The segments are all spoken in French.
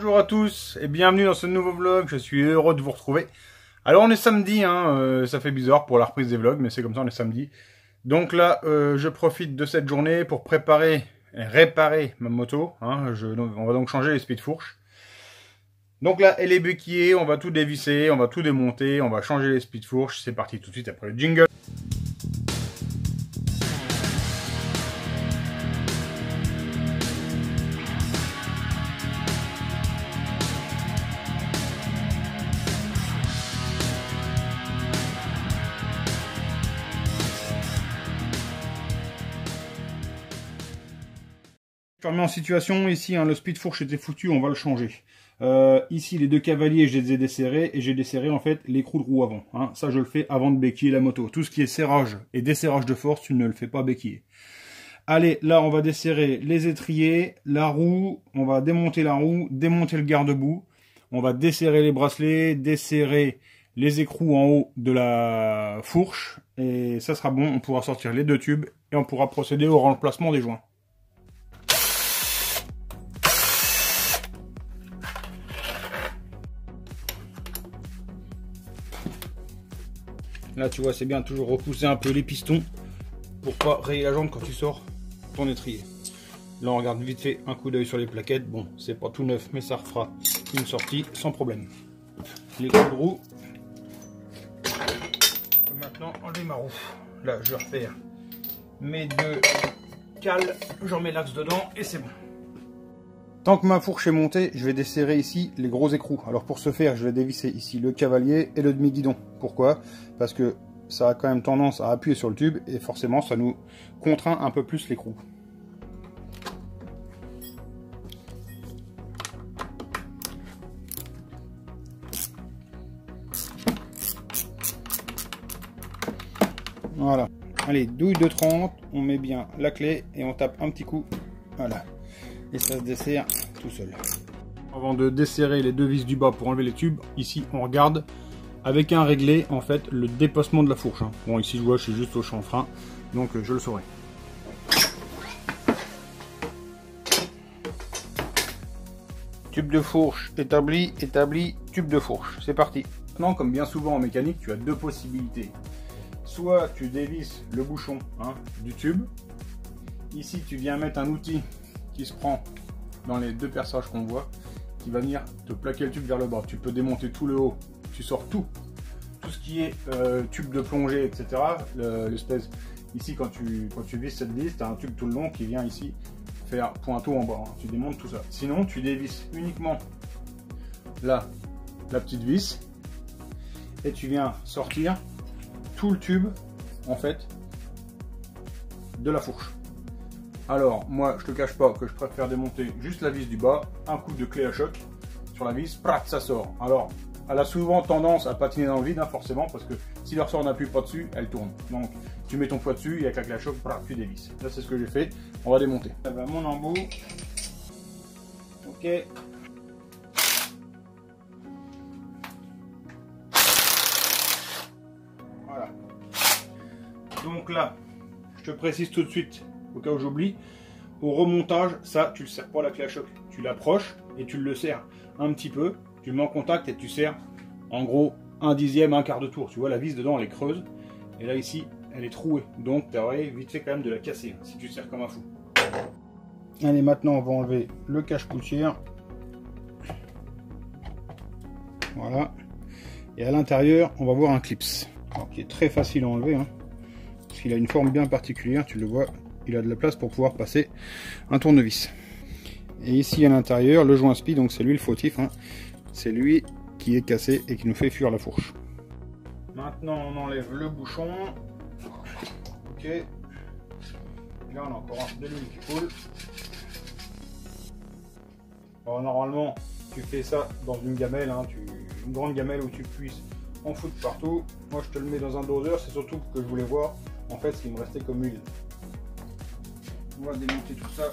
Bonjour à tous et bienvenue dans ce nouveau vlog, je suis heureux de vous retrouver. Alors on est samedi, ça fait bizarre pour la reprise des vlogs, mais c'est comme ça, on est samedi. Donc là, je profite de cette journée pour préparer et réparer ma moto. On va donc changer les speed fourches. Donc là, elle est béquillée, on va tout dévisser, on va tout démonter, on va changer les speed fourches. C'est parti tout de suite après le jingle. Je remets en situation, ici le speed fourche était foutu, on va le changer. Ici les deux cavaliers je les ai desserrés et j'ai desserré en fait l'écrou de roue avant. Ça je le fais avant de béquiller la moto. Tout ce qui est serrage et desserrage de force, tu ne le fais pas béquiller. Allez, là on va desserrer les étriers, la roue, on va démonter la roue, démonter le garde-boue. On va desserrer les bracelets, desserrer les écrous en haut de la fourche. Et ça sera bon, on pourra sortir les deux tubes et on pourra procéder au remplacement des joints. Là tu vois c'est bien toujours repousser un peu les pistons pour pas rayer la jambe quand tu sors ton étrier. Là on regarde vite fait un coup d'œil sur les plaquettes. Bon c'est pas tout neuf mais ça refera une sortie sans problème. Les coups de roue. Je peux maintenant enlever ma roue. Là je repère mes deux cales, je remets l'axe dedans et c'est bon. Tant que ma fourche est montée, je vais desserrer ici les gros écrous. Alors pour ce faire, je vais dévisser ici le cavalier et le demi-guidon. Pourquoi? Parce que ça a quand même tendance à appuyer sur le tube et forcément ça nous contraint un peu plus l'écrou. Voilà. Allez, douille de 30, on met bien la clé et on tape un petit coup. Voilà. Et ça se dessert tout seul. Avant de desserrer les deux vis du bas pour enlever les tubes, ici on regarde avec un réglé en fait le dépassement de la fourche. Bon ici je vois je suis juste au chanfrein, donc je le saurai. Tube de fourche établi, tube de fourche, c'est parti. Maintenant comme bien souvent en mécanique tu as deux possibilités. Soit tu dévisses le bouchon du tube, ici tu viens mettre un outil qui se prend dans les deux perçages qu'on voit, qui va venir te plaquer le tube vers le bas. Tu peux démonter tout le haut, tu sors tout ce qui est tube de plongée, etc. L'espèce ici quand tu vis cette vis, tu as un tube tout le long qui vient ici faire pointeau en bas. Tu démontes tout ça. Sinon tu dévisses uniquement là la petite vis et tu viens sortir tout le tube en fait de la fourche. Alors, moi, je te cache pas que je préfère démonter juste la vis du bas, un coup de clé à choc sur la vis, prat, ça sort. Alors, elle a souvent tendance à patiner dans le vide, forcément, parce que si le ressort n'appuie pas dessus, elle tourne. Donc, tu mets ton poids dessus, et avec la clé à choc, prat, tu dévisses. Là, c'est ce que j'ai fait. On va démonter. Ça va, mon embout. Ok. Voilà. Donc là, je te précise tout de suite, au cas où j'oublie, au remontage, ça tu le serres pas la clé à choc, tu l'approches et tu le serres un petit peu, tu le mets en contact et tu serres en gros un dixième, un quart de tour. Tu vois la vis dedans elle est creuse et là ici elle est trouée, donc tu aurais vite fait quand même de la casser si tu serres comme un fou. Allez, maintenant on va enlever le cache-poussière, voilà, et à l'intérieur on va voir un clips qui est très facile à enlever parce qu'il a une forme bien particulière, tu le vois. Il a de la place pour pouvoir passer un tournevis. Et ici à l'intérieur, le joint spi, donc c'est lui le fautif, c'est lui qui est cassé et qui nous fait fuir la fourche. Maintenant on enlève le bouchon. Ok. Et là on a encore de l'huile qui coule. Alors normalement tu fais ça dans une gamelle, une grande gamelle où tu puisses en foutre partout. Moi je te le mets dans un doseur, c'est surtout que je voulais voir en fait ce qui me restait comme huile. On va démonter tout ça.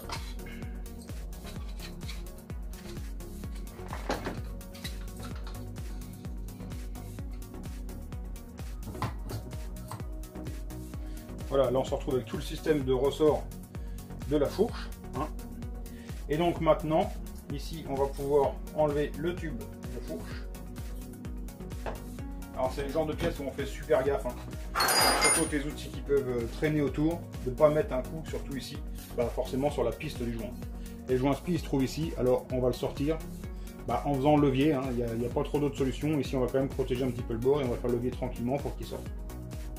Voilà, là on se retrouve avec tout le système de ressort de la fourche. Et donc maintenant, Ici, on va pouvoir enlever le tube de fourche. Alors c'est le genre de pièce où on fait super gaffe, hein. Surtout avec les outils qui peuvent traîner autour, de ne pas mettre un coup, surtout ici, forcément sur la piste du joint. Et le joint spi se trouve ici, alors on va le sortir en faisant le levier, hein. Il n'y a pas trop d'autres solutions. Ici on va quand même protéger un petit peu le bord et on va faire le levier tranquillement pour qu'il sorte.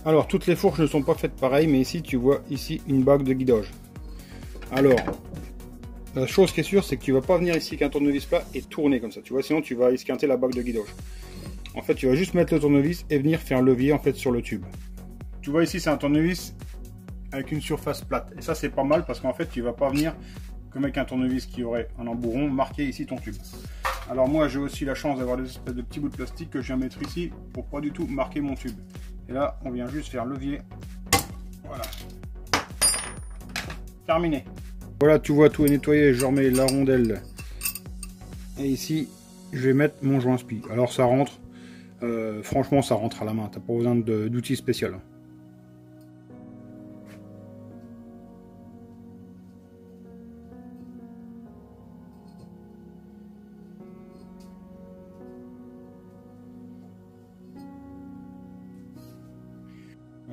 Alors toutes les fourches ne sont pas faites pareil, mais ici tu vois ici une bague de guidage. Alors la chose qui est sûre, c'est que tu vas pas venir ici avec un tournevis plat et tourner comme ça, tu vois, sinon tu vas esquinter la bague de guidage. En fait, tu vas juste mettre le tournevis et venir faire levier en fait sur le tube. Tu vois ici, c'est un tournevis avec une surface plate. Et ça, c'est pas mal parce qu'en fait, tu vas pas venir comme avec un tournevis qui aurait un embout marquer ici ton tube. Alors moi, j'ai aussi la chance d'avoir des espèces de petits bouts de plastique que je viens mettre ici pour pas du tout marquer mon tube. Et là, on vient juste faire levier. Voilà. Terminé. Voilà, tu vois, tout est nettoyé. Je remets la rondelle. Et ici, je vais mettre mon joint spi. Alors ça rentre. Franchement, ça rentre à la main. T'as pas besoin d'outils spéciaux.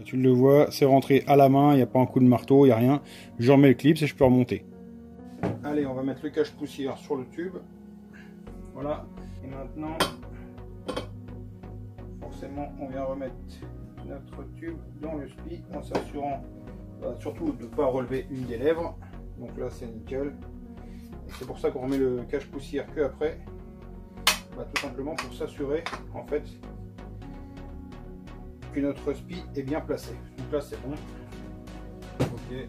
Tu le vois, c'est rentré à la main. Il n'y a pas un coup de marteau, il n'y a rien. Je remets le clip et je peux remonter. Allez, on va mettre le cache-poussière sur le tube. Voilà. Et maintenant, forcément, on vient remettre notre tube dans le spi en s'assurant surtout de ne pas relever une des lèvres. Donc là, c'est nickel. C'est pour ça qu'on remet le cache-poussière que après. Tout simplement pour s'assurer en fait que notre spi est bien placé. Donc là, c'est bon. Ok,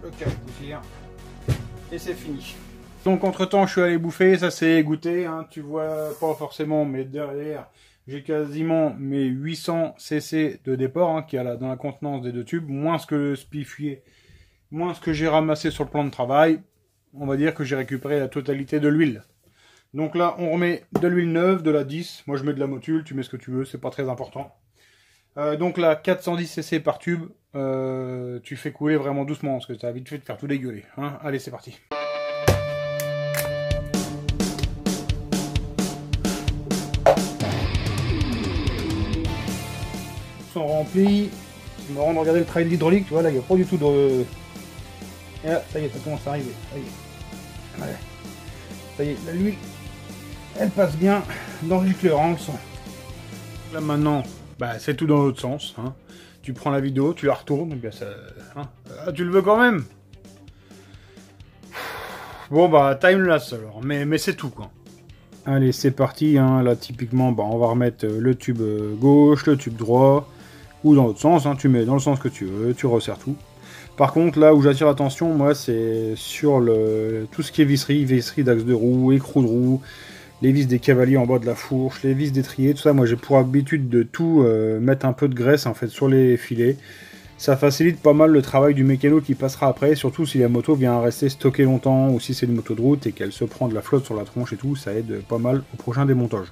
le cache-poussière et c'est fini. Donc entre temps, je suis allé bouffer, ça c'est goûté, hein. Tu vois pas forcément, mais derrière, j'ai quasiment mes 800 cc de déport, hein, qui a dans la contenance des deux tubes, moins ce que le spi fuyait, moins ce que j'ai ramassé sur le plan de travail. On va dire que j'ai récupéré la totalité de l'huile. Donc là, on remet de l'huile neuve, de la 10. Moi, je mets de la motule, tu mets ce que tu veux, c'est pas très important. Donc là, 410 cc par tube, tu fais couler vraiment doucement, parce que ça a vite fait de faire tout dégueuler, hein. Allez, c'est parti. Sont remplis. C'est marrant de regarder le travail de l'hydraulique, tu vois, là, il n'y a pas du tout de... Et là, ça y est, ça commence à arriver. Ça y est. Allez. Ça y est, l'huile, elle passe bien dans le gicleur, on le sent. Là maintenant, c'est tout dans l'autre sens, hein. Tu prends la vidéo, tu la retournes, et bien ça, hein. Ah, tu le veux quand même. Bon timelapse alors, mais c'est tout quoi. Allez, c'est parti, hein. Là typiquement, on va remettre le tube gauche, le tube droit, ou dans l'autre sens, hein. Tu mets dans le sens que tu veux, tu resserres tout. Par contre, là où j'attire l'attention, moi, c'est sur tout ce qui est visserie d'axe de roue, écrou de roue, les vis des cavaliers en bas de la fourche, les vis d'étrier, tout ça. Moi, j'ai pour habitude de tout mettre un peu de graisse en fait sur les filets. Ça facilite pas mal le travail du mécano qui passera après, surtout si la moto vient rester stockée longtemps ou si c'est une moto de route et qu'elle se prend de la flotte sur la tronche et tout, ça aide pas mal au prochain démontage.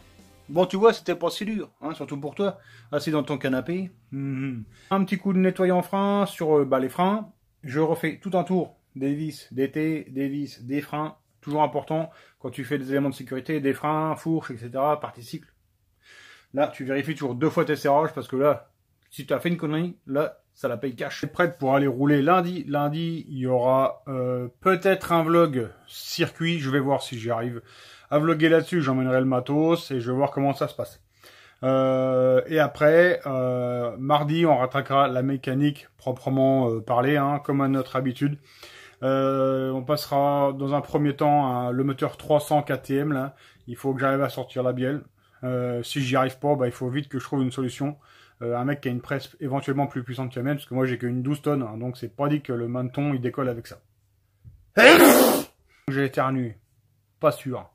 Bon, tu vois, c'était pas si dur, hein, surtout pour toi, assis dans ton canapé. Un petit coup de nettoyant frein sur les freins. Je refais tout un tour des vis d'été, des vis, des freins. Toujours important quand tu fais des éléments de sécurité, des freins, fourches, etc., partie cycle. Là, tu vérifies toujours 2 fois tes serrages parce que là, si tu as fait une connerie, là, ça la paye cash. Je suis prête pour aller rouler lundi. Lundi, il y aura peut-être un vlog circuit. Je vais voir si j'y arrive à vlogger là-dessus. J'emmènerai le matos et je vais voir comment ça se passe. Et après, mardi, on rattraquera la mécanique proprement parlée, hein, comme à notre habitude. On passera dans un premier temps le moteur 300 KTM. Là. Il faut que j'arrive à sortir la bielle. Si j'y arrive pas, il faut vite que je trouve une solution. Un mec qui a une presse éventuellement plus puissante que la mienne, parce que moi j'ai qu'une 12 tonnes, hein, donc c'est pas dit que le maneton il décolle avec ça. J'ai éternué. Pas sûr.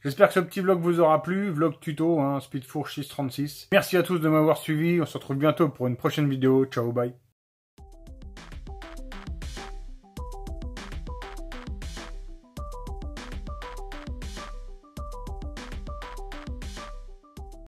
J'espère que ce petit vlog vous aura plu, vlog tuto, hein, Speedfourche 636. Merci à tous de m'avoir suivi, on se retrouve bientôt pour une prochaine vidéo, ciao, bye.